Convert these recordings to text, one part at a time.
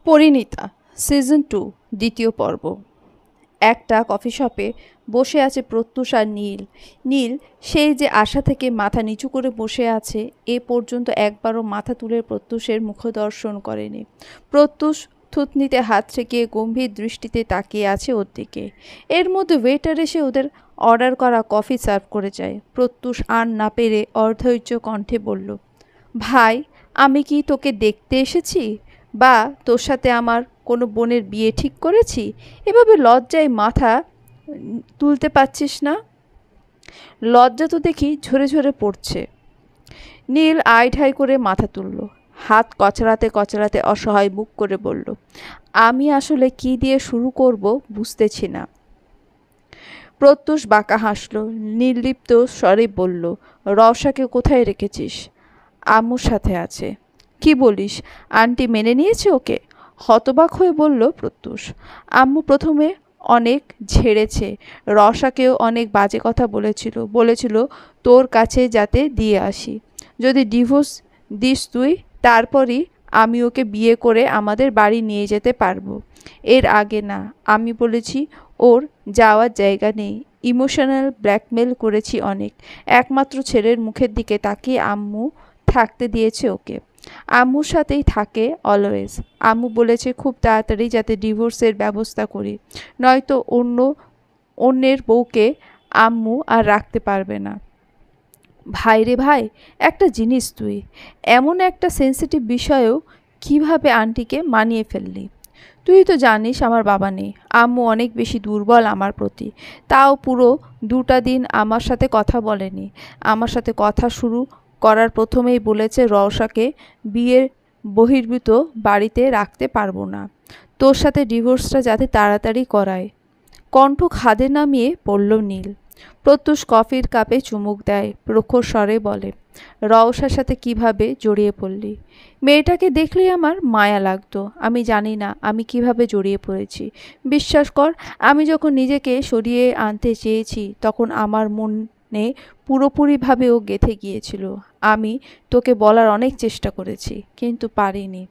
Parineeta season 2 দ্বিতীয় পর্ব। একটা কফি শপে বসে আছে প্রত্যুষ আর নীল। নীল সেই যে আশা থেকে মাথা নিচু করে বসে আছে, এ পর্যন্ত একবারও মাথা তুলে প্রত্যুষের মুখদর্শন করেনি। প্রত্যুষ থুতনিতে হাত ঠেকিয়ে গম্ভীর দৃষ্টিতে তাকিয়ে আছে ওর দিকে। এর মধ্যে ওয়েটার এসে ওদের অর্ডার করা কফি সার্ভ করে যায়। প্রত্যুষ আর না পেরে অর্ধৈর্য কণ্ঠে বলল, ভাই, আমি কি তোকে দেখতে এসেছি, বা তোর সাথে আমার কোনো বোনের বিয়ে ঠিক করেছি? এভাবে লজ্জায় মাথা তুলতে পারছিস না? লজ্জা তো দেখি ঝরে ঝরে পড়ছে। নীল আইঢাই করে মাথা তুলল, হাত কচলাতে কচলাতে অসহায় মুখ করে বলল, আমি আসলে কি দিয়ে শুরু করব বুঝতেছি না। প্রত্যুষ বাঁকা হাসল, নির্লিপ্ত স্বরে বলল, রওশাকে কোথায় রেখেছিস? আম্মুর সাথে আছে। কি বলিস? আন্টি মেনে নিয়েছে ওকে? হতবাক হয়ে বলল প্রত্যুষ। আম্মু প্রথমে অনেক ঝেড়েছে, রওশাকেও অনেক বাজে কথা বলেছিল তোর কাছে যাতে দিয়ে আসি। যদি ডিভোর্স দিস তুই, তারপরই আমি ওকে বিয়ে করে আমাদের বাড়ি নিয়ে যেতে পারবো। এর আগে না। আমি বলেছি ওর যাওয়ার জায়গা নেই। ইমোশনাল ব্ল্যাকমেল করেছি অনেক। একমাত্র ছেলের মুখের দিকে তাকিয়ে আম্মু থাকতে দিয়েছে ওকে। আম্মুর সাথেই থাকে অলওয়েজ। আম্মু বলেছে খুব তাড়াতাড়ি যাতে ডিভোর্সের ব্যবস্থা করি, নয়তো অন্যের বউকে আম্মু আর রাখতে পারবে না। ভাই রে ভাই, একটা জিনিস তুই এমন একটা সেন্সিটিভ বিষয়েও কিভাবে আন্টিকে মানিয়ে ফেললি? তুই তো জানিস আমার বাবা নেই, আম্মু অনেক বেশি দুর্বল আমার প্রতি। তাও পুরো 2টা দিন আমার সাথে কথা বলেনি। আমার সাথে কথা শুরু করার প্রথমেই বলেছে রওশাকে বিয়ের বহির্ভূত বাড়িতে রাখতে পারবো না, তোর সাথে ডিভোর্সটা যাতে তাড়াতাড়ি করায়। কণ্ঠ খাদে নামিয়ে পড়ল নীল। প্রত্যুষ কফির কাপে চুমুক দেয়, প্রখর স্বরে বলে, রওশার সাথে কিভাবে জড়িয়ে পড়লি? মেয়েটাকে দেখলেই আমার মায়া লাগতো। আমি জানি না আমি কিভাবে জড়িয়ে পড়েছি। বিশ্বাস কর, আমি যখন নিজেকে সরিয়ে আনতে চেয়েছি তখন আমার মনে পুরোপুরিভাবে ও গেঁথে গিয়েছিল। আমি তোকে বলার অনেক চেষ্টা করেছি, কিন্তু পারিনি।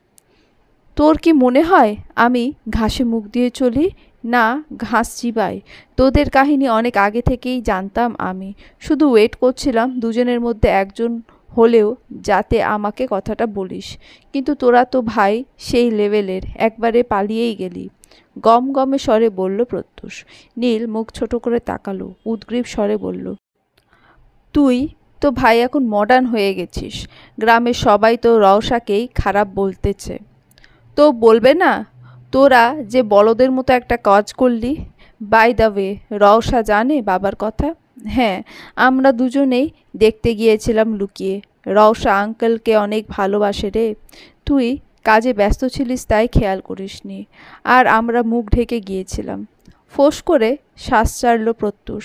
তোর কি মনে হয় আমি ঘাসে মুখ দিয়ে চলি, না ঘাস চিবাই? তোদের কাহিনী অনেক আগে থেকেই জানতাম আমি। শুধু ওয়েট করছিলাম দুজনের মধ্যে একজন হলেও যাতে আমাকে কথাটা বলিস। কিন্তু তোরা তো ভাই সেই লেভেলের, একবারে পালিয়েই গেলি। গমগমে স্বরে বলল প্রত্যুষ। নীল মুখ ছোট করে তাকালো, উদ্গ্রীব স্বরে বলল, তুই তো ভাই এখন মডার্ন হয়ে গেছিস। গ্রামের সবাই তো রওশাকেই খারাপ বলতেছে। তো বলবে না? তোরা যে বলদের মতো একটা কাজ করলি। বাই দ্য ওয়ে, রওশা জানে বাবার কথা? হ্যাঁ, আমরা দুজনেই দেখতে গিয়েছিলাম লুকিয়ে। রওশা আঙ্কেলকে অনেক ভালোবাসে রে। তুই কাজে ব্যস্ত ছিলিস তাই খেয়াল করিসনি, আর আমরা মুখ ঢেকে গিয়েছিলাম। ফোঁস করে শ্বাস ছাড়ল প্রত্যুষ।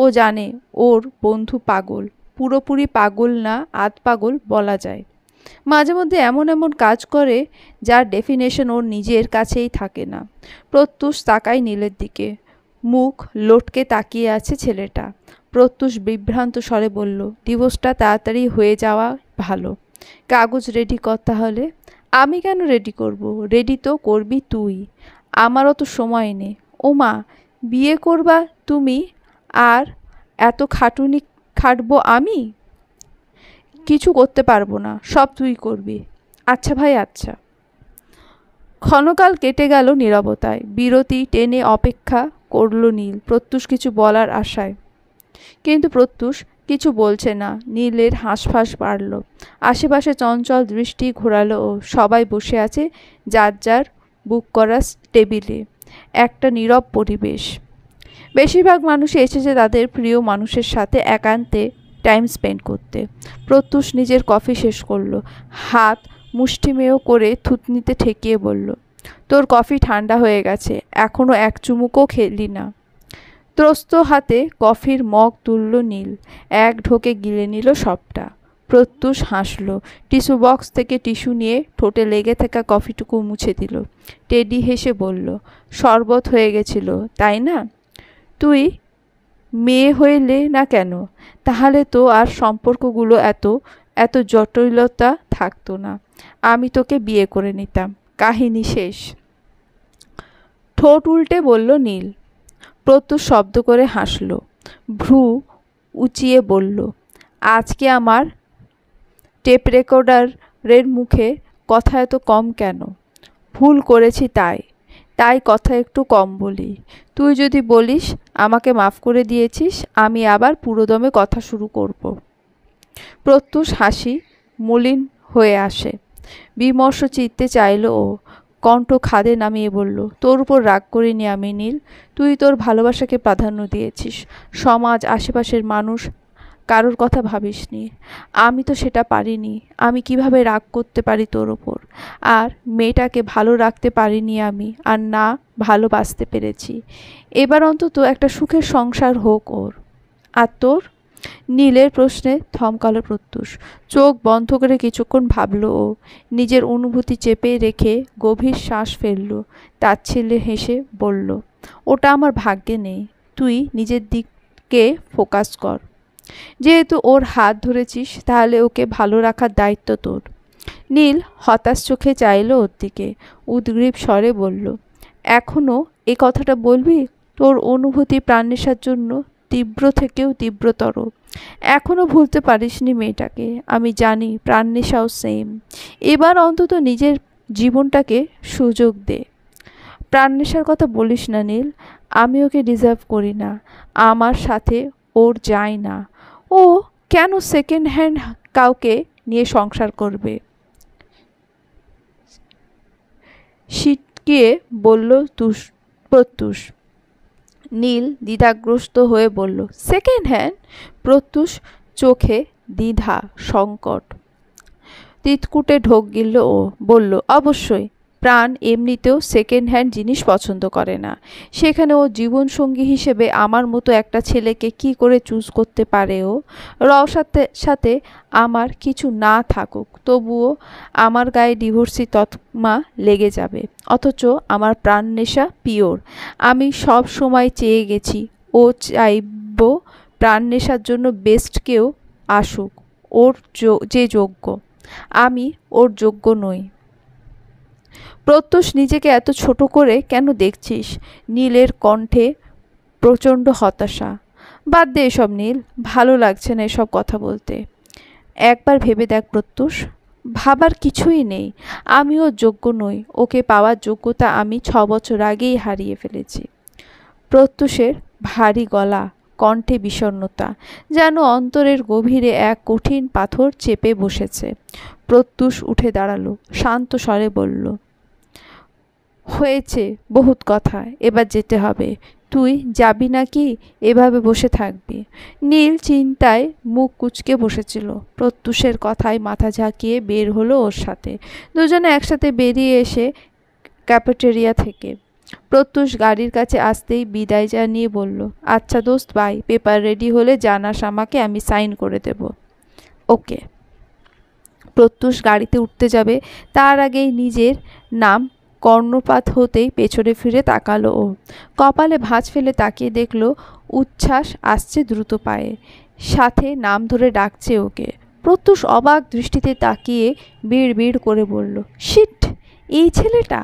ও জানে ওর বন্ধু পাগল, পুরোপুরি পাগল না আধ পাগল বলা যায়। মাঝে মধ্যে এমন এমন কাজ করে যার ডেফিনেশন ওর নিজের কাছেই থাকে না। প্রত্যুষ তাকায় নীলের দিকে, মুখ লটকে তাকিয়ে আছে ছেলেটা। প্রত্যুষ বিভ্রান্ত স্বরে বলল, ডিভোর্সটা তাড়াতাড়ি হয়ে যাওয়া ভালো। কাগজ রেডি কর তাহলে। আমি কেন রেডি করব? রেডি তো করবি তুই। আমারও তো সময় নেই। ও মা, বিয়ে করবা তুমি আর এত খাটুনি খাটবো আমি? কিছু করতে পারবো না, সব তুই করবি। আচ্ছা ভাই, আচ্ছা। ক্ষণকাল কেটে গেল নীরবতায়। বিরতি টেনে অপেক্ষা করল নীল প্রত্যুষ কিছু বলার আশায়, কিন্তু প্রত্যুষ কিছু বলছে না। নীলের হাঁসফাঁস বাড়ল। আশেপাশে চঞ্চল দৃষ্টি ঘোরালো ও সবাই বসে আছে যার যার বুক করা টেবিলে। একটা নীরব পরিবেশ। বেশিরভাগ মানুষই এসেছে তাদের প্রিয় মানুষের সাথে একান্তে টাইম স্পেন্ড করতে। প্রত্যুষ নিজের কফি শেষ করল, হাত মুষ্টিমেয় করে থুতনিতে ঠেকিয়ে বলল, তোর কফি ঠান্ডা হয়ে গেছে, এখনও এক চুমুকও খেলি না। ত্রস্ত হাতে কফির মগ তুলল নীল, এক ঢোকে গিলে নিল সবটা। প্রত্যুষ হাসল, টিস্যু বক্স থেকে টিস্যু নিয়ে ঠোঁটে লেগে থাকা কফিটুকু মুছে দিল। টেডি হেসে বলল, শরবত হয়ে গেছিল তাই না? তুই মেয়ে হইলে না কেন? তাহলে তো আর সম্পর্কগুলো এত এত জটিলতা থাকতো না। আমি তোকে বিয়ে করে নিতাম। কাহিনী শেষ। ঠোঁট উল্টে বলল নীল। প্রত্যুষ শব্দ করে হাসল, ভ্রু উঁচিয়ে বলল, আজকে আমার টেপ রেকর্ডারের মুখে কথা এত কম কেন? ভুল করেছি তাই তাই কথা একটু কম বলি। তুই যদি বলিস আমাকে মাফ করে দিয়েছিস, আমি আবার পুরোদমে কথা শুরু করব। প্রত্যুষ হাসি মলিন হয়ে আসে। বিমর্ষ চিত্তে চাইল ও। কণ্ঠ খাদে নামিয়ে বলল, তোর উপর রাগ করিনি আমি নীল। তুই তোর ভালোবাসাকে প্রাধান্য দিয়েছিস, সমাজ, আশেপাশের মানুষ, কারোর কথা ভাবিসনি। আমি তো সেটা পারিনি। আমি কিভাবে রাগ করতে পারি তোর ওপর? আর মেয়েটাকে ভালো রাখতে পারিনি আমি, আর না ভালোবাসতে পেরেছি। এবার অন্তত একটা সুখের সংসার হোক ওর। আর তোর? নীলের প্রশ্নে থমকালো প্রত্যুষ। চোখ বন্ধ করে কিছুক্ষণ ভাবল ও। নিজের অনুভূতি চেপে রেখে গভীর শ্বাস ফেলল। তাচ্ছিল্যে হেসে বলল, ওটা আমার ভাগ্যে নেই। তুই নিজের দিকে ফোকাস কর। যেহেতু ওর হাত ধরেছিস, তাহলে ওকে ভালো রাখার দায়িত্ব তোর। নীল হতাশ চোখে চাইল ওর দিকে, উদ্গ্রীব স্বরে বলল, এখনও এ কথাটা বলবি? তোর অনুভূতি প্রাণনেশার জন্য তীব্র থেকেও তীব্রতর। এখনও ভুলতে পারিসনি মেয়েটাকে। আমি জানি প্রাণনেশাও সেম। এবার অন্তত নিজের জীবনটাকে সুযোগ দে। প্রাণনেশার কথা বলিস না নীল। আমি ওকে ডিজার্ভ করি না। আমার সাথে ওর যায় না। ও কেন সেকেন্ড হ্যান্ড কাউকে নিয়ে সংসার করবে? সিটকিয়ে বলল প্রত্যুষ। নীল দ্বিধাগ্রস্ত হয়ে বলল, সেকেন্ড হ্যান্ড? প্রত্যুষ চোখে দ্বিধা, সংকট। তিতকুটে ঢোক গিলল ও। বলল, অবশ্যই। প্রাণ এমনিতেও সেকেন্ড হ্যান্ড জিনিস পছন্দ করে না। সেখানে ও জীবনসঙ্গী হিসেবে আমার মতো একটা ছেলেকে কি করে চুজ করতে পারে ও? সাথে সাথে আমার কিছু না থাকুক, তবুও আমার গায়ে ডিভোর্সি তকমা লেগে যাবে। অথচ আমার প্রাণ নেশা পিওর। আমি সব সময় চেয়ে গেছি ও চাইব প্রাণ নেশার জন্য বেস্ট কেউ আসুক, ওর যে যোগ্য। আমি ওর যোগ্য নই। প্রত্যুষ নিজেকে এত ছোট করে কেন দেখছিস? নীলের কণ্ঠে প্রচণ্ড হতাশা। বাদ দে এসব নীল, ভালো লাগছে না এসব কথা বলতে। একবার ভেবে দেখ প্রত্যুষ, ভাবার কিছুই নেই। আমিও যোগ্য নই। ওকে পাওয়ার যোগ্যতা আমি 6 বছর আগেই হারিয়ে ফেলেছি। প্রত্যুষের ভারী গলা, কণ্ঠে বিষণ্ণতা, যেন অন্তরের গভীরে এক কঠিন পাথর চেপে বসেছে। প্রত্যুষ উঠে দাঁড়ালো, শান্ত স্বরে বলল, হয়েছে বহুত কথা, এবার যেতে হবে। তুই যাবি নাকি এভাবে বসে থাকবি? নীল চিন্তায় মুখ কুঁচকে বসেছিল। প্রত্যুষের কথায় মাথা ঝাঁকিয়ে বের হলো ওর সাথে। দুজনে একসাথে বেরিয়ে এসে ক্যাফেটেরিয়া থেকে। প্রত্যুষ গাড়ির কাছে আসতেই বিদায় জানিয়ে বলল, আচ্ছা দোস্ত বাই, পেপার রেডি হলে জানাস আমাকে, আমি সাইন করে দেব। ওকে। প্রত্যুষ গাড়িতে উঠতে যাবে, তার আগেই নিজের নাম কর্ণপাত হতেই পেছনে ফিরে তাকালো ও। কপালে ভাঁজ ফেলে তাকিয়ে দেখল উচ্ছ্বাস আসছে দ্রুত পায়ে, সাথে নাম ধরে ডাকছে ওকে। প্রত্যুষ অবাক দৃষ্টিতে তাকিয়ে বিড় বিড় করে বলল, শিট, এই ছেলেটা।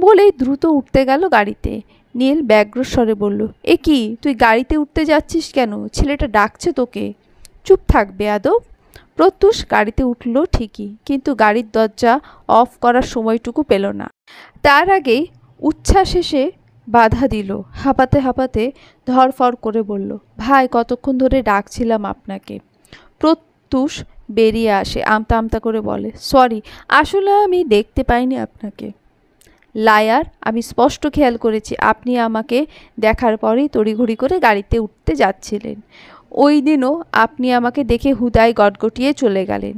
বলেই দ্রুত উঠতে গেল গাড়িতে। নীল ব্যগ্রস্বরে বলল, এ কি, তুই গাড়িতে উঠতে যাচ্ছিস কেন? ছেলেটা ডাকছে তোকে। চুপ থাক বেয়াদব। প্রত্যুষ গাড়িতে উঠল ঠিকই, কিন্তু গাড়ির দরজা অফ করার সময়টুকু পেল না। তার আগেই উচ্ছ্বাস এসে বাধা দিল। হাঁপাতে হাঁপাতে ধরফর করে বলল, ভাই কতক্ষণ ধরে ডাকছিলাম আপনাকে। প্রত্যুষ বেরিয়ে আসে, আমতা আমতা করে বলে, সরি, আসলে আমি দেখতে পাইনি আপনাকে। লায়ার, আমি স্পষ্ট খেয়াল করেছি আপনি আমাকে দেখার পরেই তড়িঘড়ি করে গাড়িতে উঠতে যাচ্ছিলেন। ওই দিনও আপনি আমাকে দেখে হুদায় গটগটিয়ে চলে গেলেন।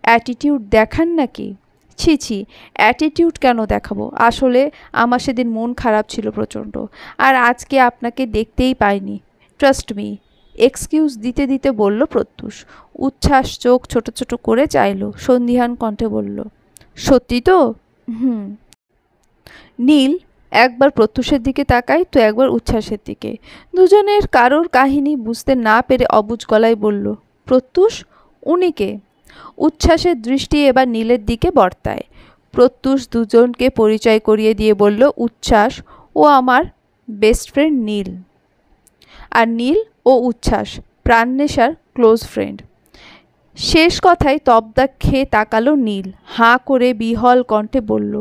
অ্যাটিটিউড দেখান নাকি? ছি ছি, অ্যাটিটিউড কেন দেখাবো? আসলে আমার সেদিন মন খারাপ ছিল প্রচণ্ড, আর আজকে আপনাকে দেখতেই পাইনি। Trust me. এক্সকিউজ দিতে দিতে বলল প্রত্যুষ। উচ্ছ্বাস চোখ ছোট ছোট করে চাইল, সন্দিহান কণ্ঠে বলল, সত্যি তো? হুম। নীল একবার প্রত্যুষের দিকে তাকায় তো একবার উচ্ছ্বাসের দিকে। দুজনের কারোর কাহিনী বুঝতে না পেরে অবুঝ গলায় বলল, প্রত্যুষ, উনি কে? উচ্ছ্বাসের দৃষ্টি এবার নীলের দিকে বর্তায়। প্রত্যুষ দুজনকে পরিচয় করিয়ে দিয়ে বলল, উচ্ছ্বাস ও আমার বেস্ট ফ্রেন্ড নীল। আর নীল ও উচ্ছ্বাস প্রাণনেশার ক্লোজ ফ্রেন্ড। শেষ কথায় তবদা খেয়ে তাকালো নীল, হাঁ করে বিহল কণ্ঠে বলল,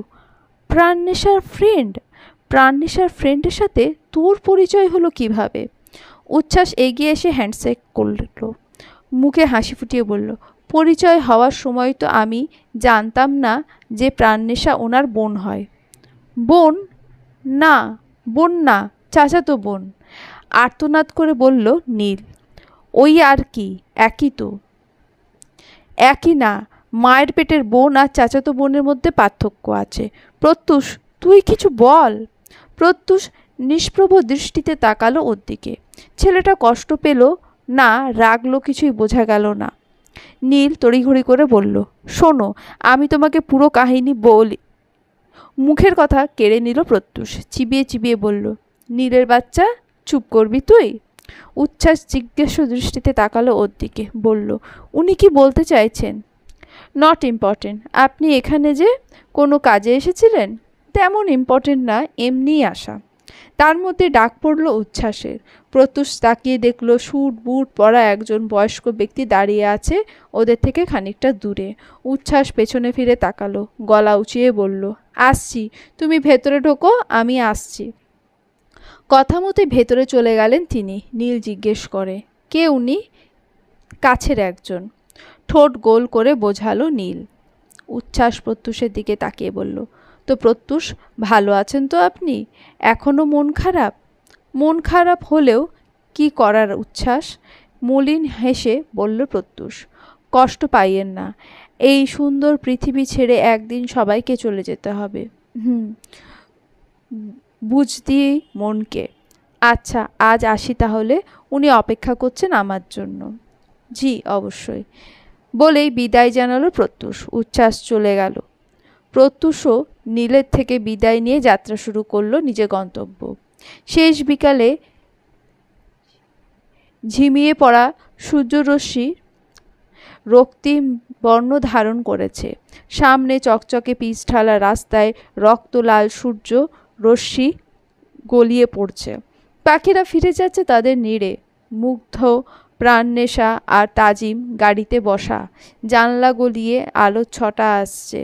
প্রাণনেশার ফ্রেন্ড? প্রাণনেশার ফ্রেন্ডের সাথে তোর পরিচয় হলো কিভাবে? উচ্ছ্বাস এগিয়ে এসে হ্যান্ডশেক করল, মুখে হাসি ফুটিয়ে বলল, পরিচয় হওয়ার সময় তো আমি জানতাম না যে প্রাণনেশা ওনার বোন হয়। বোন? না, বোন না, চাচাতো বোন, আর্তনাদ করে বলল নীল। ওই আর কি, একই তো। একই না, মায়ের পেটের বোন আর চাচাতো বোনের মধ্যে পার্থক্য আছে। প্রত্যুষ, তুই কিছু বল। প্রত্যুষ নিষ্প্রভ দৃষ্টিতে তাকালো ওর দিকে। ছেলেটা কষ্ট পেল না রাগলো কিছুই বোঝা গেল না। নীল তড়িঘড়ি করে বলল, শোনো, আমি তোমাকে পুরো কাহিনী বলি। মুখের কথা কেড়ে নিল প্রত্যুষ, চিবিয়ে চিবিয়ে বলল, নীলের বাচ্চা, চুপ করবি তুই? উচ্ছ্বাস জিজ্ঞাসু দৃষ্টিতে তাকালো ওর দিকে, বলল, উনি কি বলতে চাইছেন? Not important. আপনি এখানে যে কোনো কাজে এসেছিলেন? তেমন ইম্পর্টেন্ট না, এমনিই আসা। তার মধ্যে ডাক পড়ল উচ্ছ্বাসের। প্রত্যুষ তাকিয়ে দেখল স্যুট বুট পরা একজন বয়স্ক ব্যক্তি দাঁড়িয়ে আছে ওদের থেকে খানিকটা দূরে। উচ্ছ্বাস পেছনে ফিরে তাকালো, গলা উঁচিয়ে বলল, আসছি, তুমি ভেতরে ঢোকো, আমি আসছি। কথা মতো ভেতরে চলে গেলেন তিনি। নীল জিজ্ঞেস করে, কে উনি? কাছের একজন। ঠোঁট গোল করে বোঝালো নীল। উচ্ছ্বাস প্রত্যুষের দিকে তাকিয়ে বলল, তো প্রত্যুষ, ভালো আছেন তো আপনি? এখনও মন খারাপ? মন খারাপ হলেও কি করার উচ্ছ্বাস? মলিন হেসে বলল প্রত্যুষ, কষ্ট পাইয়েন না, এই সুন্দর পৃথিবী ছেড়ে একদিন সবাইকে চলে যেতে হবে। বুঝতি মনকে। আচ্ছা, আজ আসি তাহলে, উনি অপেক্ষা করছেন আমার জন্য। জি অবশ্যই, বলেই বিদায় জানালো প্রত্যুষ। উচ্ছ্বাস চলে গেল। প্রত্যুষও নীলের থেকে বিদায় নিয়ে যাত্রা শুরু করলো নিজের গন্তব্য। শেষ বিকালে ঝিমিয়ে পড়া সূর্যরশ্মি রক্তিম বর্ণ ধারণ করেছে। সামনে চকচকে পিচ ঢালা রাস্তায় রক্তলাল সূর্য রশ্মি গলিয়ে পড়ছে। পাখিরা ফিরে যাচ্ছে তাদের নীড়ে। মুগ্ধ, প্রাণনেশা আর তাজিম গাড়িতে বসা। জানলা গলিয়ে আলোর ছটা আসছে।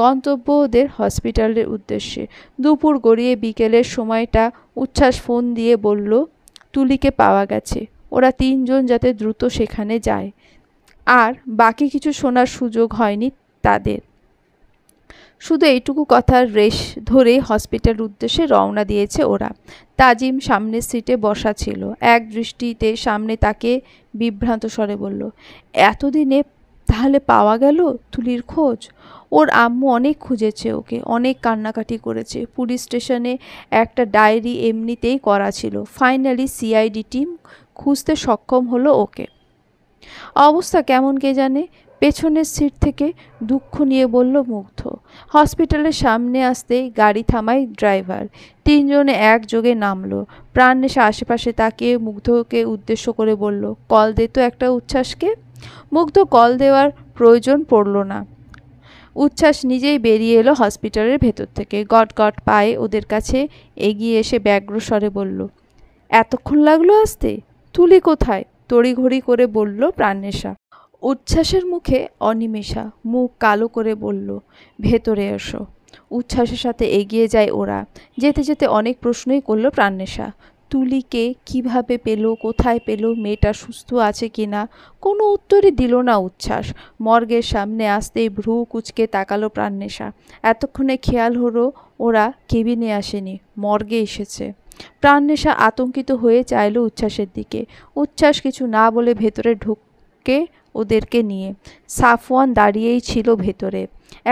গন্তব্য ওদের হসপিটালের উদ্দেশ্যে। দুপুর গড়িয়ে বিকেলের সময়টা উচ্ছ্বাস ফোন দিয়ে বলল, তুলিকে পাওয়া গেছে। ওরা তিনজন যাতে দ্রুত সেখানে যায়। আর বাকি কিছু শোনার সুযোগ হয়নি তাদের। শুধু এইটুকু কথার রেশ ধরে হসপিটাল উদ্দেশ্যে রওনা দিয়েছে ওরা। তাজিম সামনের সিটে বসা ছিল। এক দৃষ্টিতে সামনে তাকে বিভ্রান্ত স্বরে বলল, এতদিনে তাহলে পাওয়া গেল তুলির খোঁজ? ওর আম্মু অনেক খুঁজেছে ওকে, অনেক কান্নাকাটি করেছে। পুলিশ স্টেশনে একটা ডায়েরি এমনিতেই করা ছিল। ফাইনালি সিআইডি টিম খুঁজতে সক্ষম হলো ওকে। অবস্থা কেমন কে জানে, পেছনের সিট থেকে দুঃখ নিয়ে বলল মুগ্ধ। হসপিটালের সামনে আসতেই গাড়ি থামায় ড্রাইভার। তিনজনে একযোগে নামলো। প্রাণনেশা আশেপাশে তাকিয়ে মুগ্ধকে উদ্দেশ্য করে বলল, কল দে তো একটা উচ্ছ্বাসকে। মুগ্ধ কল দেওয়ার প্রয়োজন পড়ল না। উচ্ছ্বাস নিজেই বেরিয়ে এলো হসপিটালের ভেতর থেকে। গট গট পায়ে ওদের কাছে এগিয়ে এসে ব্যগ্র স্বরে বলল, এতক্ষণ লাগলো আসতে? তুলি কোথায়? তড়িঘড়ি করে বলল প্রাণনেশা। উচ্ছ্বাসের মুখে অনিমেষা, মুখ কালো করে বলল, ভেতরে এসো। উচ্ছ্বাসের সাথে এগিয়ে যায় ওরা। যেতে যেতে অনেক প্রশ্নই করল প্রাণনেশা। তুলিকে কিভাবে পেল, কোথায় পেল, মেয়েটা সুস্থ আছে কিনা, কোনো উত্তরই দিল না উচ্ছ্বাস। মর্গের সামনে আসতেই ভ্রু কুচকে তাকালো প্রাণনেশা। এতক্ষণে খেয়াল হলো ওরা কেবিনে আসেনি, মর্গে এসেছে। প্রাণনেশা আতঙ্কিত হয়ে চাইল উচ্ছ্বাসের দিকে। উচ্ছ্বাস কিছু না বলে ভেতরে ঢুকে ওদেরকে নিয়ে। সাফওয়ান দাঁড়িয়েই ছিল ভেতরে।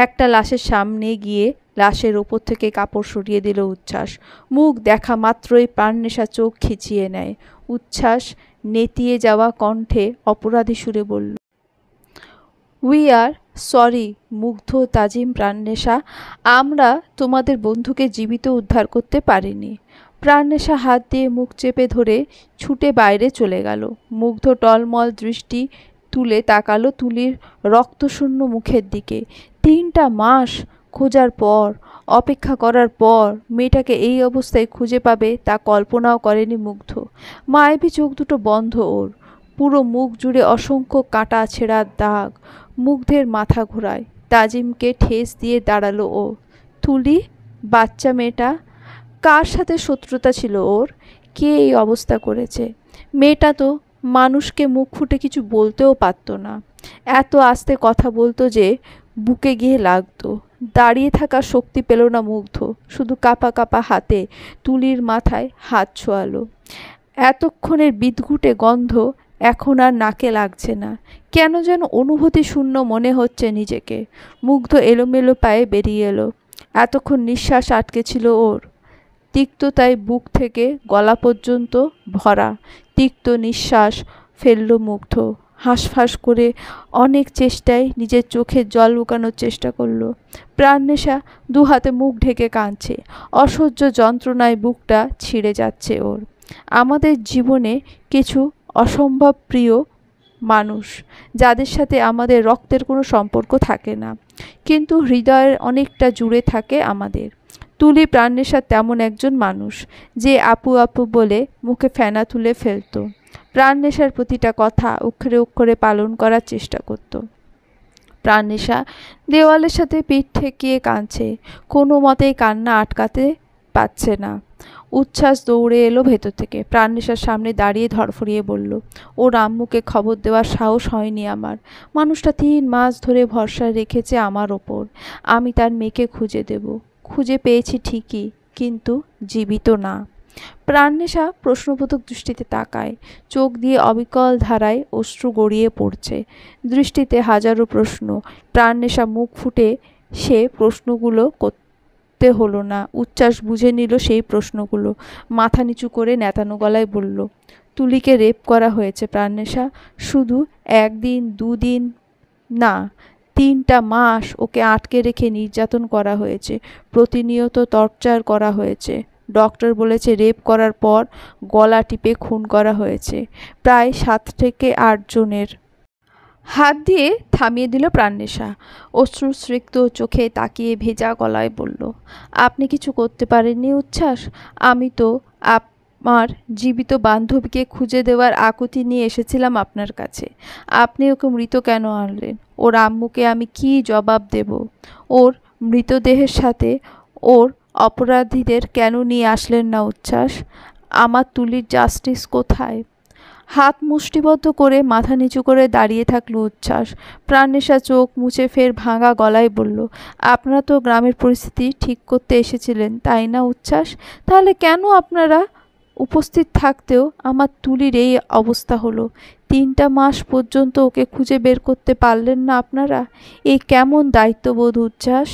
একটা লাশের সামনে গিয়ে লাশের ওপর থেকে কাপড় সরিয়ে দিল উচ্ছ্বাস। মুখ দেখা মাত্রই প্রাণনেশা চোখ খিচিয়ে নেয়। উচ্ছ্বাস নেতিয়ে যাওয়া কণ্ঠে অপরাধী সুরে বলল, উই আর সরি মুগ্ধ, তাজিম, প্রাণনেশা, আমরা তোমাদের বন্ধুকে জীবিত উদ্ধার করতে পারিনি। প্রাণনেশা হাত দিয়ে মুখ চেপে ধরে ছুটে বাইরে চলে গেল। মুগ্ধ টলমল দৃষ্টি তুলে তাকালো তুলির রক্তশূন্য মুখের দিকে। 3টা মাস খোঁজার পর, অপেক্ষা করার পর মেয়েটাকে এই অবস্থায় খুঁজে পাবে তা কল্পনাও করেনি মুগ্ধ। মায়াবী চোখ দুটো বন্ধ ওর, পুরো মুখ জুড়ে অসংখ্য কাটা ছেঁড়ার দাগ। মুগ্ধের মাথা ঘোরায়। তাজিমকে ঠেস দিয়ে দাঁড়ালো ও। তুলি, বাচ্চা মেয়েটা, কার সাথে শত্রুতা ছিল ওর? কে এই অবস্থা করেছে? মেয়েটা তো মানুষকে মুখ ফুটে কিছু বলতেও পারত না, এত আস্তে কথা বলতো যে বুকে গিয়ে লাগতো। দাঁড়িয়ে থাকার শক্তি পেল না মুগ্ধ, শুধু কাঁপা কাঁপা হাতে তুলির মাথায় হাত ছোঁয়ালো। এতক্ষণের বিদঘুটে গন্ধ এখন আর নাকে লাগছে না, কেন যেন অনুভূতি শূন্য মনে হচ্ছে নিজেকে। মুগ্ধ এলোমেলো পায়ে বেরিয়ে এলো। এতক্ষণ নিঃশ্বাস আটকে ছিল ওর, তিক্ততায় বুক থেকে গলা পর্যন্ত ভরা। তিক্ত নিঃশ্বাস ফেলল মুগ্ধ। হাঁসফাঁস করে অনেক চেষ্টায় নিজের চোখের জল লুকানোর চেষ্টা করলো। প্রাণনেশা দু হাতে মুখ ঢেকে কাঁদছে। অসহ্য যন্ত্রণায় বুকটা ছিঁড়ে যাচ্ছে ওর। আমাদের জীবনে কিছু অসম্ভব প্রিয় মানুষ, যাদের সাথে আমাদের রক্তের কোনো সম্পর্ক থাকে না, কিন্তু হৃদয়ের অনেকটা জুড়ে থাকে আমাদের। তুলি প্রাণনেশা তেমন একজন মানুষ, যে আপু আপু বলে মুখে ফেনা তুলে ফেলত। প্রাণনেশার প্রতিটা কথা অক্ষরে অক্ষরে পালন করার চেষ্টা করত। প্রাণনেশা দেওয়ালের সাথে পিঠ ঠেকিয়ে কাঁদছে, কোনো মতেই কান্না আটকাতে পারছে না। উচ্ছ্বাস দৌড়ে এলো ভেতর থেকে, প্রাণনেশার সামনে দাঁড়িয়ে ধরফরিয়ে বলল, ওর আম্মুকে খবর দেওয়ার সাহস হয়নি আমার। মানুষটা 3 মাস ধরে ভরসা রেখেছে আমার ওপর। আমি তার মেয়েকে খুঁজে দেব। খুঁজে পেয়েছি ঠিকই, কিন্তু জীবিত না। প্রাণনেশা প্রশ্নবোধক দৃষ্টিতে তাকায়, চোখ দিয়ে অবিকল ধারায় অশ্রু গড়িয়ে পড়ছে। দৃষ্টিতে হাজারো প্রশ্ন। প্রাণনেশা মুখ ফুটে সে প্রশ্নগুলো করতে হলো না, উচ্ছ্বাস বুঝে নিল সেই প্রশ্নগুলো। মাথা নিচু করে নেতানো গলায় বলল, তুলিকে রেপ করা হয়েছে প্রাণনেশা। শুধু 1 দিন 2 দিন না, 3টা মাস ওকে আটকে রেখে নির্যাতন করা হয়েছে, প্রতিনিয়ত টর্চার করা হয়েছে। ডক্টর বলেছে রেপ করার পর গলা টিপে খুন করা হয়েছে। প্রায় 7 থেকে 8 জনের। হাত দিয়ে থামিয়ে দিল প্রাণনেশা। অশ্রুসিক্ত চোখে তাকিয়ে ভেজা গলায় বলল, আপনি কিছু করতে পারেননি উচ্ছ্বাস? আমি তো আমার জীবিত বান্ধবীকে খুঁজে দেওয়ার আকুতি নিয়ে এসেছিলাম আপনার কাছে। আপনি ওকে মৃত কেন আনলেন? ওর আম্মুকে আমি কী জবাব দেব? ওর মৃতদেহের সাথে ওর অপরাধীদের কেন নিয়ে আসলেন না উচ্ছ্বাস? আমার তুলির জাস্টিস কোথায়? হাত মুষ্টিবদ্ধ করে মাথা নিচু করে দাঁড়িয়ে থাকলো উচ্ছ্বাস। প্রাণনেশা চোখ মুছে ফের ভাঙা গলায় বলল, আপনারা তো গ্রামের পরিস্থিতি ঠিক করতে এসেছিলেন, তাই না উচ্ছ্বাস? তাহলে কেন আপনারা উপস্থিত থাকতেও আমার তুলির এই অবস্থা হলো? 3টা মাস পর্যন্ত ওকে খুঁজে বের করতে পারলেন না আপনারা? এই কেমন দায়িত্ববোধ উচ্ছ্বাস?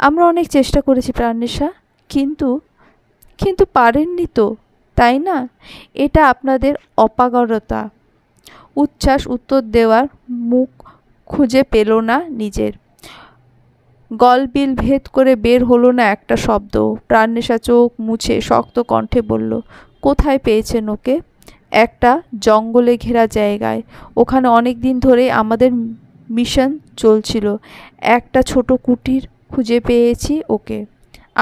আমরা অনেক চেষ্টা করেছি প্রাণনেশা, কিন্তু কিন্তু পারেননি তো, তাই না? এটা আপনাদের অপারগতা। উচ্ছ্বাস উত্তর দেওয়ার মুখ খুঁজে পেল না নিজের। গলবিল ভেদ করে বের হলো না একটা শব্দ। প্রাণনেশা চোখ মুছে শক্ত কণ্ঠে বলল, কোথায় পেয়েছেন ওকে? একটা জঙ্গলে ঘেরা জায়গায়। ওখানে অনেক দিন ধরে আমাদের মিশন চলছিল। একটা ছোট কুটির খুঁজে পেয়েছি ওকে।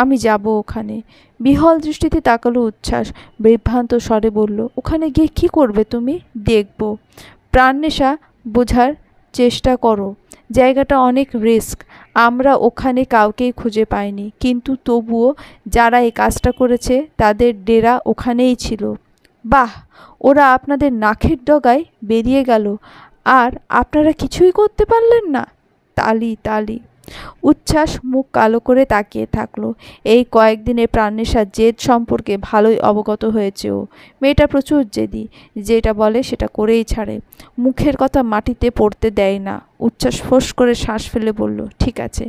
আমি যাব ওখানে। বিহল দৃষ্টিতে তাকালো উচ্ছ্বাস, বিভ্রান্ত স্বরে বলল, ওখানে গিয়ে কি করবে তুমি? দেখব। প্রাণনেশা বোঝার চেষ্টা করো, জায়গাটা অনেক রিস্ক। আমরা ওখানে কাউকেই খুঁজে পাইনি, কিন্তু তবুও যারা এই কাজটা করেছে তাদের ডেরা ওখানেই ছিল। বাহ, ওরা আপনাদের নাকের ডগায় বেরিয়ে গেল, আর আপনারা কিছুই করতে পারলেন না? তালি তালি। উচ্ছ্বাস মুখ কালো করে তাকিয়ে থাকলো। এই কয়েকদিনে প্রাণনেশার জেদ সম্পর্কে ভালোই অবগত হয়েছে ও। মেয়েটা প্রচুর জেদি, যেটা বলে সেটা করেই ছাড়ে, মুখের কথা মাটিতে পড়তে দেয় না। উচ্ছ্বাস ফোঁস করে শ্বাস ফেলে বলল, ঠিক আছে,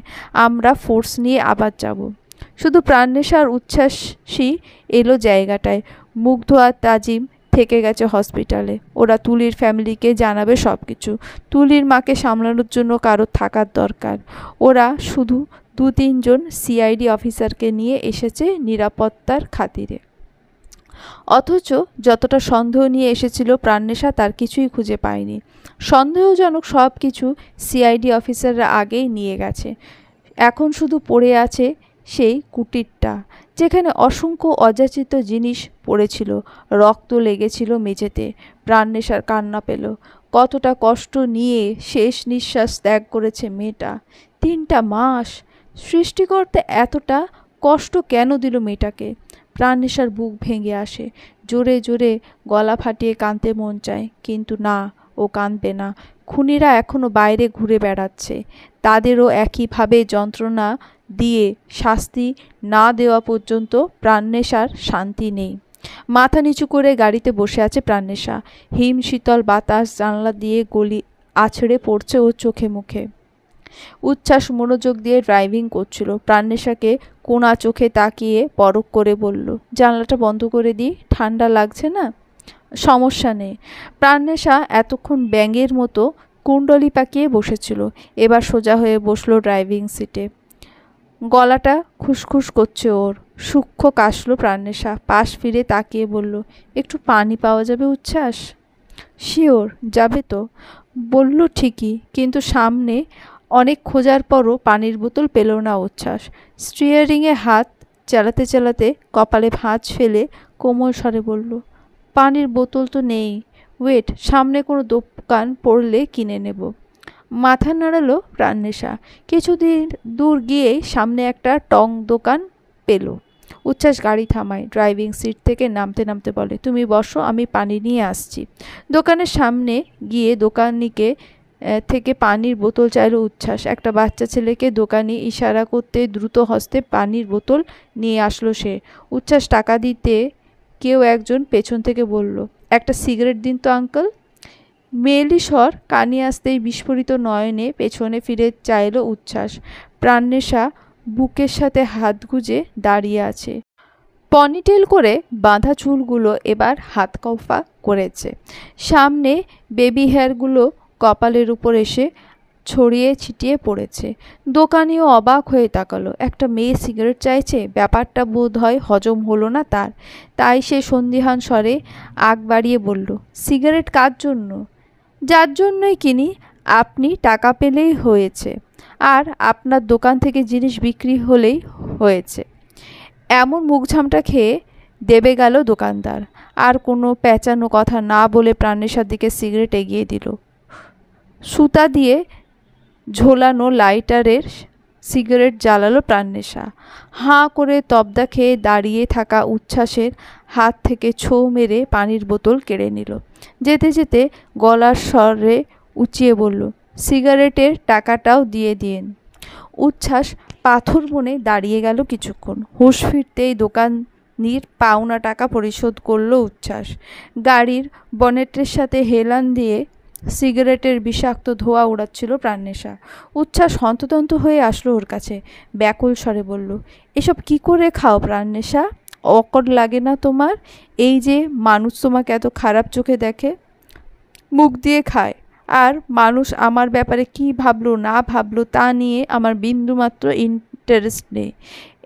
আমরা ফোর্স নিয়ে আবার যাব। শুধু প্রাণনেশা আর উচ্ছ্বাসই এলো জায়গাটায়। মুগ্ধ আর তাজিম থেকে গেছে হসপিটালে। ওরা তুলির ফ্যামিলিকে জানাবে সব কিছু। তুলির মাকে সামলানোর জন্য কারো থাকার দরকার। ওরা শুধু 2-3 জন সিআইডি অফিসারকে নিয়ে এসেছে নিরাপত্তার খাতিরে। অথচ যতটা সন্দেহ নিয়ে এসেছিল প্রাণনেশা তার কিছুই খুঁজে পায়নি। সন্দেহজনক সব কিছু সিআইডি অফিসাররা আগেই নিয়ে গেছে। এখন শুধু পড়ে আছে সেই কুটিরটা, যেখানে অসংখ্য অযাচিত জিনিস পড়েছিল। রক্ত লেগেছিল মেঝেতে। প্রাণনেশার কান্না পেল। কতটা কষ্ট নিয়ে শেষ নিঃশ্বাস ত্যাগ করেছে মেয়েটা। 3টা মাস। সৃষ্টিকর্তা এতটা কষ্ট কেন দিল মেয়েটাকে? প্রাণনেশার বুক ভেঙে আসে। জোরে জোরে গলা ফাটিয়ে কাঁদতে মন চায়, কিন্তু না, ও কাঁদবে না। খুনিরা এখনো বাইরে ঘুরে বেড়াচ্ছে। তাদেরও একইভাবে যন্ত্রণা দিয়ে শাস্তি না দেওয়া পর্যন্ত প্রাণনেশার শান্তি নেই। মাথা নিচু করে গাড়িতে বসে আছে প্রাণনেশা। হিম শীতল বাতাস জানলা দিয়ে গলি আছড়ে পড়ছে ওর চোখে মুখে। উচ্ছ্বাস মনোযোগ দিয়ে ড্রাইভিং করছিল। প্রাণনেশাকে কোনা চোখে তাকিয়ে পরখ করে বলল, জানলাটা বন্ধ করে দিই, ঠান্ডা লাগছে না? সমস্যা নেই। প্রাণনেশা এতক্ষণ ব্যাঙের মতো কুণ্ডলি পাকিয়ে বসেছিল। এবার সোজা হয়ে বসলো ড্রাইভিং সিটে। গলাটা খুসখুস করছে ওর। সূক্ষ্ম কাশলো প্রাণনেশা। পাশ ফিরে তাকিয়ে বলল, একটু পানি পাওয়া যাবে উচ্ছ্বাস? শিওর, যাবে তো। বলল ঠিকই, কিন্তু সামনে অনেক খোঁজার পরও পানির বোতল পেল না উচ্ছ্বাস। স্টিয়ারিংয়ে হাত চালাতে চালাতে কপালে ভাঁজ ফেলে কোমল স্বরে বলল, পানির বোতল তো নেই। ওয়েট, সামনে কোনো দোকান পড়লে কিনে নেব। মাথা নাড়ালো প্রাণনেশা। কিছুদিন দূর গিয়েই সামনে একটা টং দোকান পেল। উচ্ছ্বাস গাড়ি থামায়। ড্রাইভিং সিট থেকে নামতে নামতে বলে, তুমি বসো, আমি পানি নিয়ে আসছি। দোকানের সামনে গিয়ে দোকানিকে থেকে পানির বোতল চাইল উচ্ছ্বাস। একটা বাচ্চা ছেলেকে দোকানি ইশারা করতে দ্রুত হস্তে পানির বোতল নিয়ে আসলো সে। উচ্ছ্বাস টাকা দিতে কেউ একজন পেছন থেকে বলল, একটা সিগারেট দিন তো আঙ্কেল। মেয়েলি স্বর কানে আসতেই বিস্ফোরিত নয়নে পেছনে ফিরে চাইল উচ্ছ্বাস। প্রাণনেশা বুকের সাথে হাত গুজে দাঁড়িয়ে আছে। পনিটেল করে বাঁধা চুলগুলো এবার হাত কফা করেছে। সামনে বেবি হেয়ারগুলো কপালের উপর এসে ছড়িয়ে ছিটিয়ে পড়েছে। দোকানিও অবাক হয়ে তাকালো। একটা মেয়ে সিগারেট চাইছে, ব্যাপারটা বোধ হয় হজম হলো না তার। তাই সে সন্দিহান স্বরে আগ বাড়িয়ে বলল, সিগারেট কার জন্য? যার জন্যই কিনি, আপনি টাকা পেলেই হয়েছে, আর আপনার দোকান থেকে জিনিস বিক্রি হলেই হয়েছে। এমন মুখঝামটা খেয়ে দেবে গেল দোকানদার। আর কোনো পেঁচানো কথা না বলে প্রাণনেশার দিকে সিগারেট এগিয়ে দিল। সুতা দিয়ে ঝোলানো লাইটারের সিগারেট জ্বালালো প্রাণনেশা। হাঁ করে তবদা খেয়ে দাঁড়িয়ে থাকা উচ্ছ্বাসের হাত থেকে ছো মেরে পানির বোতল কেড়ে নিল। যেতে যেতে গলার স্বরে উঁচিয়ে বলল, সিগারেটের টাকাটাও দিয়ে দিন। উচ্ছ্বাস পাথর বনে দাঁড়িয়ে গেল কিছুক্ষণ। হুঁশ ফিরতেই দোকানির পাওনা টাকা পরিশোধ করলো উচ্ছ্বাস। গাড়ির বনেটের সাথে হেলান দিয়ে সিগারেটের বিষাক্ত ধোঁয়া উড়াচ্ছিল প্রাণনেশা। উচ্ছ্বাস হন্তদন্ত হয়ে আসলো ওর কাছে। ব্যাকুল স্বরে বলল, এসব কি করে খাও প্রাণনেশা? অকড লাগে না তোমার? এই যে মানুষ তোমাকে এত খারাপ চোখে দেখে, মুখ দিয়ে খায়, আর মানুষ আমার ব্যাপারে কি ভাবলো না ভাবলো তা নিয়ে আমার বিন্দুমাত্র ইন্টারেস্ট নেই।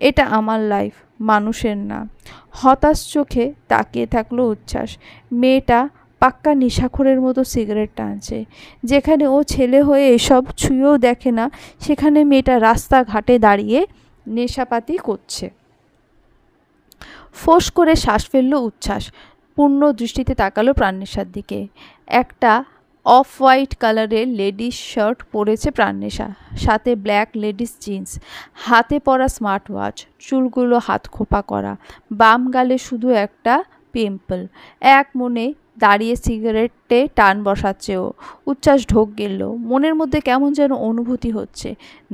এটা আমার লাইফ, মানুষের না। হতাশ চোখে তাকিয়ে থাকলো উচ্ছ্বাস। মেয়েটা পাক্কা নেশাখোরের মতো সিগারেট টানছে। যেখানে ও ছেলে হয়ে এসব ছুঁয়েও দেখে না, সেখানে মেয়েটা রাস্তাঘাটে দাঁড়িয়ে নেশাপাতি করছে। ফোঁস করে শ্বাস ফেলল উচ্ছ্বাস। পূর্ণ দৃষ্টিতে তাকালো প্রাণনেশার দিকে। একটা অফ হোয়াইট কালারের লেডিস শার্ট পরেছে প্রাণনেশা, সাথে ব্ল্যাক লেডিস জিন্স। হাতে পরা স্মার্ট ওয়াচ। চুলগুলো হাত খোপা করা। বাম গালে শুধু একটা পিম্পল। এক মনে দাঁড়িয়ে সিগারেটে টান বসাচ্ছে ও। উচ্ছ্বাস ঢোক গেল। মনের মধ্যে কেমন যেন অনুভূতি হচ্ছে।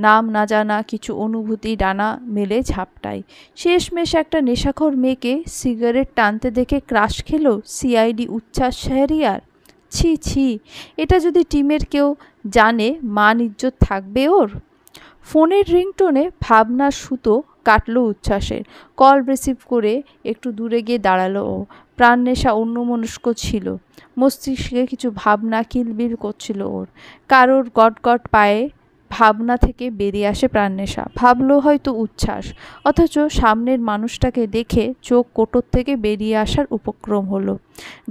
নাম না জানা কিছু অনুভূতি ডানা মেলে ঝাপটায়। শেষমেশ একটা নেশাখোর মেয়েকে সিগারেট টানতে দেখে ক্রাশ খেলো সিআইডি উচ্ছ্বাস শাহরিয়ার। ছি ছি, এটা যদি টিমের কেউ জানে, মান ইজ্জত থাকবে ওর? ফোনের রিংটোনে ভাবনার সুতো কাটলো উচ্ছ্বাসের। কল রিসিভ করে একটু দূরে গিয়ে দাঁড়ালো ও। প্রাণনেশা অন্যমনস্ক ছিল। মস্তিষ্কে কিছু ভাবনা কিলবিল করছিল ওর। কারোর গটগট পায়ে ভাবনা থেকে বেরিয়ে আসে প্রাণনেশা। ভাবলো হয়তো উচ্ছ্বাস, অথচ সামনের মানুষটাকে দেখে চোখ কোটর থেকে বেরিয়ে আসার উপক্রম হলো।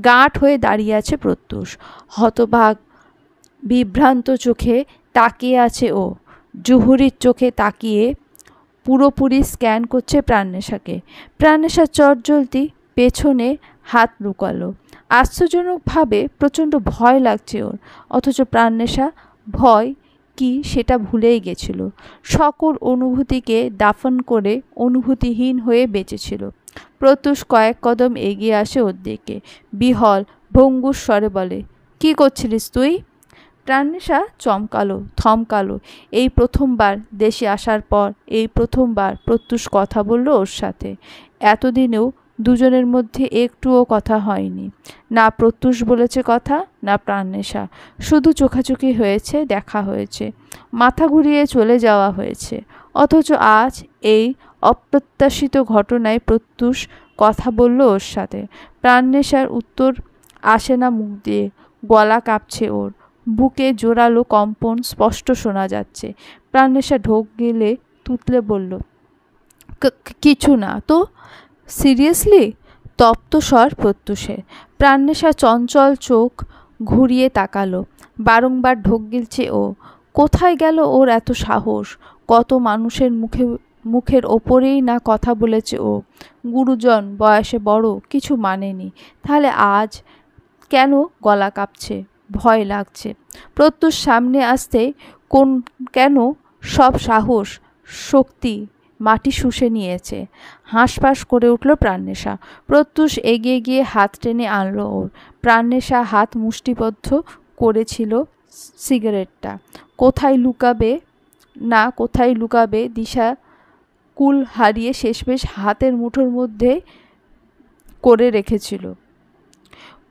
গাঁট হয়ে দাঁড়িয়ে আছে প্রত্যুষ। হতভাগ বিভ্রান্ত চোখে তাকিয়ে আছে ও। জুহুরির চোখে তাকিয়ে পুরোপুরি স্ক্যান করছে প্রাণনেশাকে। প্রাণনেশা চটজলদি পেছনে হাত লুকালো। আশ্চর্যজনকভাবে প্রচণ্ড ভয় লাগছে ওর, অথচ প্রাণনেশা ভয় কি সেটা ভুলেই গেছিল। সকল অনুভূতিকে দাফন করে অনুভূতিহীন হয়ে বেঁচেছিল। প্রত্যুষ কয়েক কদম এগিয়ে আসে ওর দিকে, বিহল ভঙ্গুর স্বরে বলে, কি করছিলিস তুই? প্রাণনেশা থমকালো। এই প্রথমবার দেশে আসার পর এই প্রথমবার প্রত্যুষ কথা বলল ওর সাথে। এতদিনেও দুজনের মধ্যে একটুও কথা হয়নি। না প্রত্যুষ বলেছে কথা, না প্রাণনেশা। শুধু চোখাচোখি হয়েছে, দেখা হয়েছে, মাথা ঘুরিয়ে চলে যাওয়া হয়েছে। অথচ আজ এই অপ্রত্যাশিত ঘটনায় প্রত্যুষ কথা বলল ওর সাথে। প্রাণনেশার উত্তর আসে না মুখ দিয়ে, গলা কাঁপছে ওর, বুকে জোরালো কম্পন স্পষ্ট শোনা যাচ্ছে। প্রাণনেশা ঢোক গেলে তুতলে বলল, কিছু না তো। সিরিয়াসলি? তপ্ত স্বর প্রত্যুষের। প্রাণনেশা চঞ্চল চোখ ঘুরিয়ে তাকালো। বারংবার ঢোক গিলছে ও। কোথায় গেল ওর এত সাহস? কত মানুষের মুখের ওপরেই না কথা বলেছে ও। গুরুজন, বয়সে বড়, কিছু মানেনি। তাহলে আজ কেন গলা কাঁপছে, ভয় লাগছে? প্রত্যুষ সামনে আসতে কেন সব সাহস শক্তি মাটি শুষে নিয়েছে। হাঁসফাঁস করে উঠল প্রাণনেশা। প্রত্যুষ এগিয়ে গিয়ে হাত টেনে আনলো ওর। প্রাণনেশা হাত মুষ্টিবদ্ধ করেছিল সিগারেটটা। কোথায় লুকাবে দিশা কুল হারিয়ে শেষমেশ হাতের মুঠোর মধ্যে করে রেখেছিল।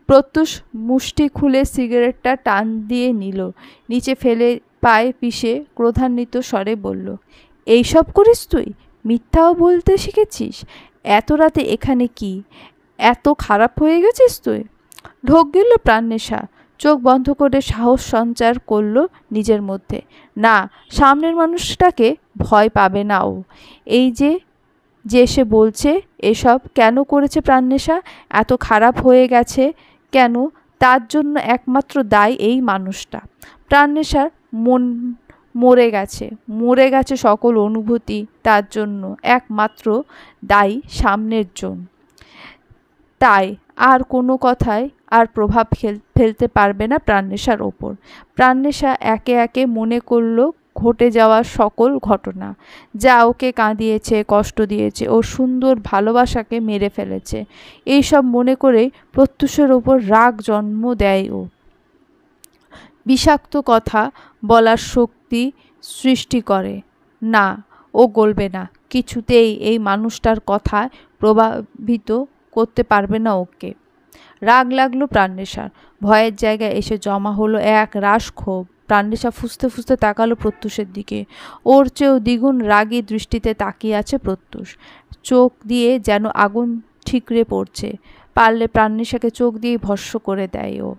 প্রত্যুষ মুষ্টি খুলে সিগারেটটা টান দিয়ে নিল, নিচে ফেলে পায়ে পিষে ক্রোধান্বিত স্বরে বলল, এইসব করিস তুই? মিথ্যাও বলতে শিখেছিস? এত রাতে এখানে কি? এত খারাপ হয়ে গেছিস তুই? ঢোক গেল প্রাণনেশা। চোখ বন্ধ করে সাহস সঞ্চার করল নিজের মধ্যে। না, সামনের মানুষটাকে ভয় পাবে না ও। এই যে সে বলছে এসব কেন করেছে প্রাণনেশা, এত খারাপ হয়ে গেছে কেন, তার জন্য একমাত্র দায়ী এই মানুষটা। প্রাণনেশার মন মরে গেছে সকল অনুভূতি, তার জন্য একমাত্র দায়ী সামনের জন। তাই আর কোনো কথায় আর প্রভাব ফেলতে পারবে না প্রাণনেশার ওপর। প্রাণনেশা একে একে মনে করল ঘটে যাওয়া সকল ঘটনা, যা ওকে কাঁদিয়েছে, কষ্ট দিয়েছে, ওর সুন্দর ভালোবাসাকে মেরে ফেলেছে। এইসব মনে করে প্রত্যুষের ওপর রাগ জন্ম দেয় ও। বিষাক্ত কথা বলার শক্তি সৃষ্টি করে। না, ও গলবে না, কিছুতেই এই মানুষটার কথা প্রভাবিত করতে পারবে না ওকে। রাগ লাগলো প্রাণনেশার। ভয়ের জায়গায় এসে জমা হলো এক রাশ ক্ষোভ। প্রাণনেশা ফুঁসতে ফুঁসতে তাকালো প্রত্যুষের দিকে। ওর চেয়েও দ্বিগুণ রাগী দৃষ্টিতে তাকিয়ে আছে প্রত্যুষ। চোখ দিয়ে যেন আগুন ঠিকরে পড়ছে। পারলে প্রাণনেশাকে চোখ দিয়ে ভস্ম করে দেয় ও।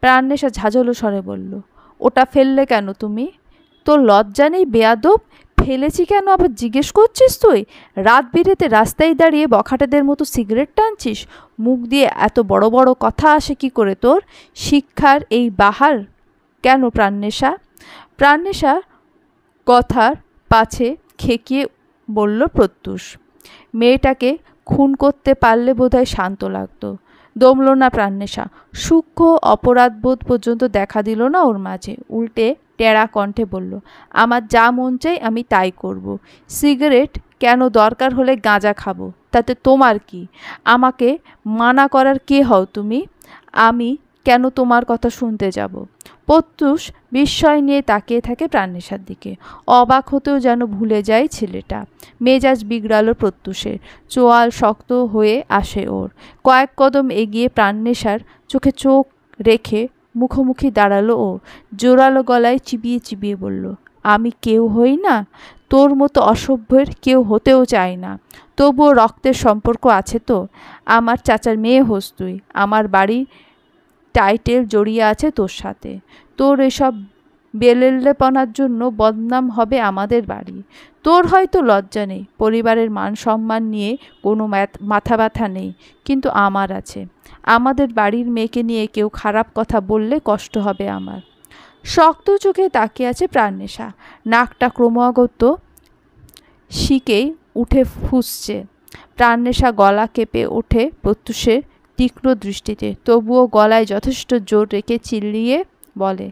প্রাণনেশা ঝাঁঝালো স্বরে বলল, ওটা ফেললে কেন তুমি? তোর লজ্জা নেই বেয়াদব? ফেলেছি কেন আবার জিজ্ঞেস করছিস তুই? রাত বিরেতে রাস্তায় দাঁড়িয়ে বখাটেদের মতো সিগারেট টানছিস? মুখ দিয়ে এত বড় বড় কথা আসে কি করে তোর? শিক্ষার এই বাহার কেন প্রাণনেশা? প্রাণনেশা কথার পাছে খেকিয়ে বলল প্রত্যুষ। মেয়েটাকে খুন করতে পারলে বোধহয় শান্ত লাগতো। দমল না প্রাণনেশা। সূক্ষ্ম অপরাধবোধ পর্যন্ত দেখা দিল না ওর মাঝে। উল্টে টেরা কণ্ঠে বলল, আমার যা মন চাই আমি তাই করব। সিগারেট কেন, দরকার হলে গাঁজা খাবো, তাতে তোমার কি? আমাকে মানা করার কে হও তুমি? আমি কেন তোমার কথা শুনতে যাব? প্রত্যুষ বিস্ময় নিয়ে তাকিয়ে থাকে প্রাণনেশার দিকে। অবাক হতেও যেন ভুলে যায় ছেলেটা। মেজাজ বিগড়ালো প্রত্যুষের। চোয়াল শক্ত হয়ে আসে ওর। কয়েক কদম এগিয়ে প্রাণনেশার চোখে চোখ রেখে মুখোমুখি দাঁড়ালো ও। জোরালো গলায় চিবিয়ে চিবিয়ে বলল, আমি কেউ হই না, তোর মতো অসভ্যের কেউ হতেও চাই না। তবুও রক্তের সম্পর্ক আছে তো। আমার চাচার মেয়ে হোস তুই। আমার বাড়ির টাইটেল জড়িয়ে আছে তোর সাথে। তোর এসব বেলেল্লেপনার জন্য বদনাম হবে আমাদের বাড়ি। তোর হয়তো লজ্জা নেই, পরিবারের মান সম্মান নিয়ে কোনো মাথা ব্যথা নেই, কিন্তু আমার আছে। আমাদের বাড়ির মেয়েকে নিয়ে কেউ খারাপ কথা বললে কষ্ট হবে আমার। শক্ত চোখে তাকিয়ে আছে প্রাণনেশা। নাকটা ক্রমাগত শিকেই উঠে ফুঁসছে। প্রাণনেশা গলা কেঁপে ওঠে প্রত্যুষের তীক্ষ্ণ দৃষ্টিতে, তবুও গলায় যথেষ্ট জোর রেখে চিল্লিয়ে বলে,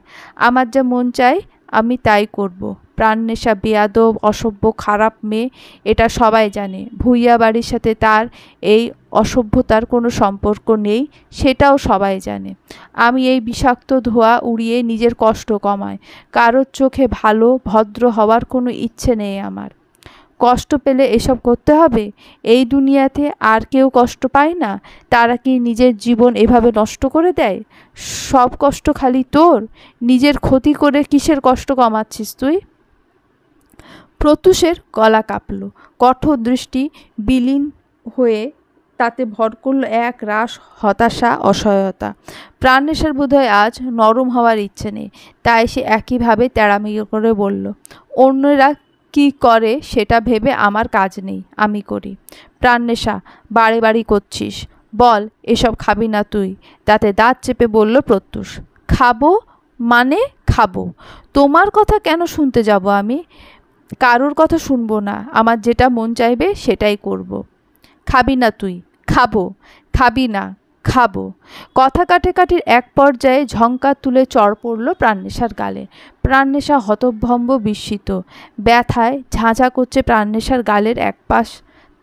আমার যা মন চায় আমি তাই করব। প্রাণনেশা বেয়াদব, অসভ্য, খারাপ মেয়ে, এটা সবাই জানে। ভূঁইয়া বাড়ির সাথে তার এই অসভ্যতার কোনো সম্পর্ক নেই, সেটাও সবাই জানে। আমি এই বিষাক্ত ধোঁয়া উড়িয়ে নিজের কষ্ট কমাই। কারোর চোখে ভালো ভদ্র হওয়ার কোনো ইচ্ছে নেই আমার। কষ্ট পেলে এসব করতে হবে? এই দুনিয়াতে আর কেউ কষ্ট পায় না? তারা কি নিজের জীবন এভাবে নষ্ট করে দেয়? সব কষ্ট খালি তোর? নিজের ক্ষতি করে কিসের কষ্ট কমাচ্ছিস তুই? প্রত্যুষের গলা কাঁপল। কঠোর দৃষ্টি বিলীন হয়ে তাতে ভর করল এক রাশ হতাশা, অসহায়তা। প্রাণনেশার বোধহয় আজ নরম হওয়ার ইচ্ছে নেই, তাই সে একইভাবে তেড়ামি করে বলল, অন্যরা কি করে সেটা ভেবে আমার কাজ নেই, আমি করি। প্রাণনেশা, বাড়ি বাড়ি করছিস, বল এসব খাবি না তুই? তাতে দাঁত চেপে বলল প্রত্যুষ। খাবো মানে? খাবো। তোমার কথা কেন শুনতে যাব আমি? কারোর কথা শুনবো না, আমার যেটা মন চাইবে সেটাই করব। খাবি না তুই? খাবো। খাবি না? খাবো। কথা কাটাকাটির এক পর্যায়ে ঝঙ্কার তুলে চড় পড়ল প্রাণনেশার গালে। প্রাণনেশা হতভম্ব, বিস্মিত। ব্যথায় ঝাঁঝা করছে প্রাণনেশার গালের এক পাশ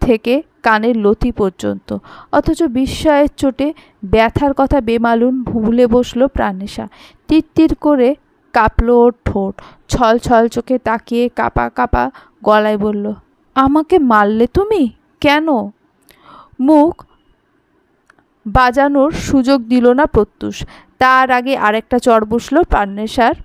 থেকে কানের লতি পর্যন্ত, অথচ বিস্ময়ের চোটে ব্যথার কথা বেমালুম ভুলে বসল প্রাণনেশা। তিরতির করে কাঁপল ওর ঠোঁট। ছল ছল চোখে তাকিয়ে কাঁপা কাঁপা গলায় বলল, আমাকে মারলে তুমি? কেন? মুখ বাজানোর সুযোগ দিল না প্রত্যুষ। তার আগে আরেকটা চড় বসল প্রাণনেশার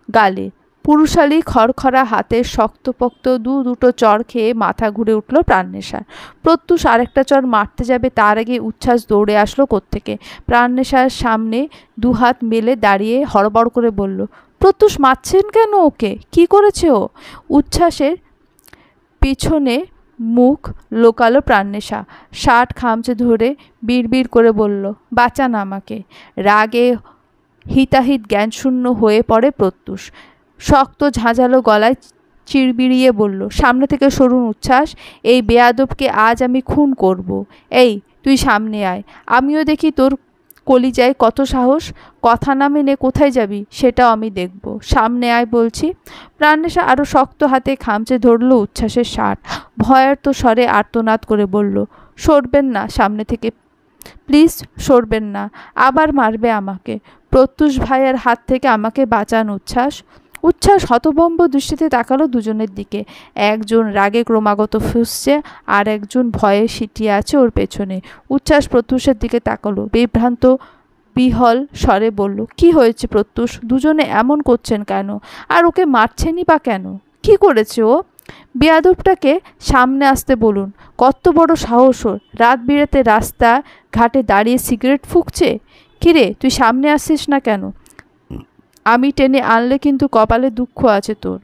গালে। পুরুষালী খড়খড়া হাতের শক্তপোক্ত দুটো চড় খেয়ে মাথা ঘুরে উঠল প্রাণনেশার। প্রত্যুষ আরেকটা চড় মারতে যাবে, তার আগে উচ্ছ্বাস দৌড়ে আসলো কোত্থেকে। প্রাণনেশার সামনে দুহাত মেলে দাঁড়িয়ে হড়বড় করে বলল, প্রত্যুষ মারছেন কেন ওকে? কি করেছে ও? উচ্ছ্বাসের পিছনে মুখ লোকালো প্রাণনেশা। শার্ট খামচে ধরে বিড়বিড় করে বলল, বাঁচান আমাকে। রাগে হিতাহিত জ্ঞানশূন্য হয়ে পড়ে প্রত্যুষ। শক্ত ঝাঁঝালো গলায় চিড়বিড়িয়ে বলল, সামনে থেকে সরুন উচ্ছ্বাস, এই বেয়াদবকে আজ আমি খুন করব। এই তুই সামনে আয়, আমিও দেখি তোর কলিজায় কত সাহস। কথা না মেনে কোথায় যাবি সেটাও আমি দেখব। সামনে আয় বলছি। প্রাণনেশা আরও শক্ত হাতে খামচে ধরল উচ্ছ্বাসের শার্ট। ভয়ার্ত স্বরে আর্তনাদ করে বলল, সরবেন না সামনে থেকে, প্লিজ সরবেন না, আবার মারবে আমাকে। প্রত্যুষ ভাইয়ের হাত থেকে আমাকে বাঁচান উচ্ছ্বাস। উচ্ছ্বাস হতভম্ব দৃষ্টিতে তাকালো দুজনের দিকে। একজন রাগে ক্রমাগত ফুঁসছে, আর একজন ভয়ে সিটিয়ে আছে ওর পেছনে। উচ্ছ্বাস প্রত্যুষের দিকে তাকালো, বিভ্রান্ত বিহল স্বরে বলল, কি হয়েছে প্রত্যুষ? দুজনে এমন করছেন কেন? আর ওকে মারছেনই বা কেন? কি করেছে ও? বেয়াদবটাকে সামনে আসতে বলুন। কত বড় সাহস ওর! রাত বিরাতে রাস্তা ঘাটে দাঁড়িয়ে সিগারেট ফুঁকছে। কিরে, তুই সামনে আসছিস না কেন? আমি টেনে আনলে কিন্তু কপালে দুঃখ আছে তোর।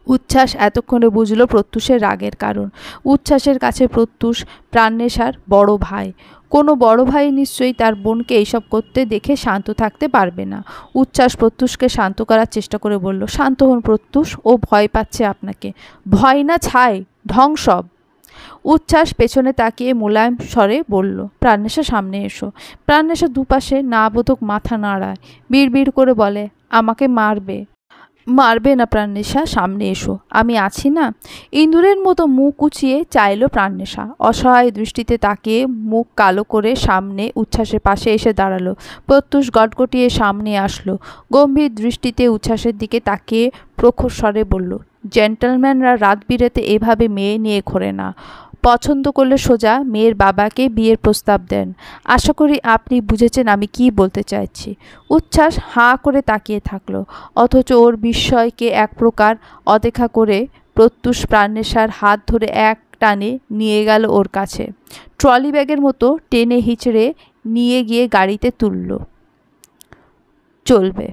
উচ্ছ্বাস এতক্ষণে বুঝল প্রত্যুষের রাগের কারণ। উচ্ছ্বাসের কাছে প্রত্যুষ প্রাণনেশার বড় ভাই। কোনো বড় ভাই নিশ্চয়ই তার বোনকে এইসব করতে দেখে শান্ত থাকতে পারবে না। উচ্ছ্বাস প্রত্যুষকে শান্ত করার চেষ্টা করে বলল, শান্ত হন প্রত্যুষ, ও ভয় পাচ্ছে আপনাকে। ভয় না ছাই, ঢং সব। উচ্ছ্বাস পেছনে তাকিয়ে মোলায়েম স্বরে বলল, প্রাণনেশা সামনে এসো। প্রাণনেশা দুপাশে না বোধক মাথা নাড়ায়, বিড়বিড় করে বলে, আমাকে মারবে? মারবে না প্রাণনেশা, সামনে এসো, আমি আছি না। ইঁদুরের মতো মুখ উঁচিয়ে চাইল প্রাণনেশা। অসহায় দৃষ্টিতে তাকিয়ে মুখ কালো করে সামনে উচ্ছ্বাসের পাশে এসে দাঁড়ালো। প্রত্যুষ গটগটিয়ে সামনে আসলো, গম্ভীর দৃষ্টিতে উচ্ছ্বাসের দিকে তাকিয়ে প্রখর স্বরে বলল, জেন্টলম্যানরা রাত বিরেতে এভাবে মেয়ে নিয়ে ঘোরে না। পছন্দ করলে সোজা মেয়ের বাবাকে বিয়ের প্রস্তাব দেন। আশা করি আপনি বুঝেছেন আমি কি বলতে চাইছি। উচ্ছ্বাস হাঁ করে তাকিয়ে থাকলো, অথচ ওর বিস্ময়কে এক প্রকার অদেখা করে প্রত্যুষ প্রাণনেশার হাত ধরে এক টানে নিয়ে গেল ওর কাছে। ট্রলি ব্যাগের মতো টেনে হিচড়ে নিয়ে গিয়ে গাড়িতে তুলল। চলবে।